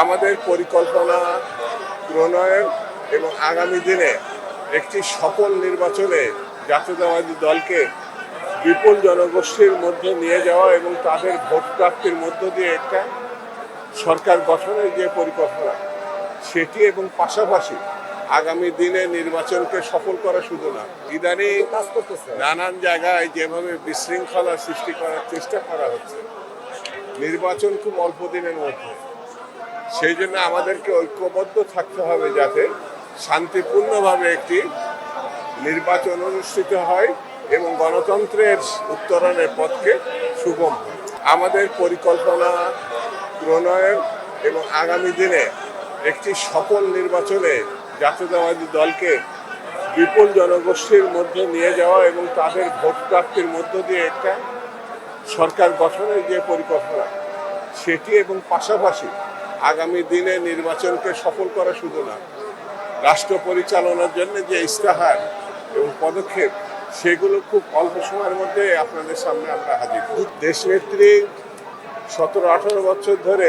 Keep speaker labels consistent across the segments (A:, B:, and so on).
A: আমাদের পরিকল্পনা প্রণয়ন এবং আগামী দিনে একটি সফল নির্বাচনে জাতীয়তাবাদী দলকে বিপুল জনগোষ্ঠীর মধ্যে নিয়ে যাওয়া এবং তাদের ভোট প্রাপ্তির মধ্য দিয়ে একটা সরকার গঠনের যে পরিকল্পনা সেটি এবং পাশাপাশি আগামী দিনে নির্বাচনকে সফল করা শুধু না, ইদানিং
B: কাজ করতেছে।
A: নানান জায়গায় যেভাবে বিশৃঙ্খলা সৃষ্টি করার চেষ্টা করা হচ্ছে, নির্বাচন খুব অল্প দিনের মধ্যে, সেই জন্য আমাদেরকে ঐক্যবদ্ধ থাকতে হবে যাতে শান্তিপূর্ণভাবে একটি নির্বাচন অনুষ্ঠিত হয় এবং গণতন্ত্রের উত্তরণের পথকে সুগম হয়। আমাদের পরিকল্পনা প্রণয়ন এবং আগামী দিনে একটি সফল নির্বাচনে জাতীয়তাবাদী দলকে বিপুল জনগোষ্ঠীর মধ্যে নিয়ে যাওয়া এবং তাদের ভোট প্রাপ্তির মধ্য দিয়ে একটা সরকার গঠনের যে পরিকল্পনা সেটি এবং পাশাপাশি আগামী দিনে নির্বাচনকে সফল করা শুধু না, রাষ্ট্র পরিচালনার জন্য যে ইস্তাহার এবং পদক্ষেপ সেগুলো খুব অল্প সময়ের মধ্যে আপনাদের সামনে আমরা হাজির। দেশনেত্রী 17-18 বছর ধরে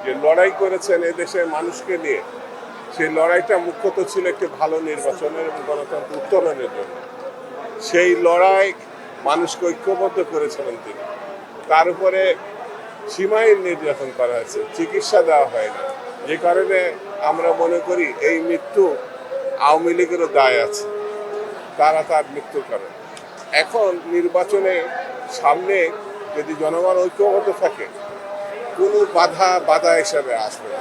A: যে লড়াই করেছেন এদেশের মানুষকে নিয়ে, সেই লড়াইটা মুখ্যত ছিল একটি ভালো নির্বাচনের এবং গণতন্ত্র উত্তরণের জন্য। সেই লড়াই মানুষকে ঐক্যবদ্ধ করেছিলেন তিনি। তার উপরে সীমাহীন নির্যাতন করা হয়েছে, চিকিৎসা দেওয়া হয় না, যে কারণে আমরা মনে করি এই মৃত্যু আওয়ামী লীগেরও দায় আছে, তারা তার মৃত্যুর কারণ। এখন নির্বাচনে সামনে যদি জনগণ ঐক্যবদ্ধ থাকে কোনো বাধা হিসাবে আসবে না।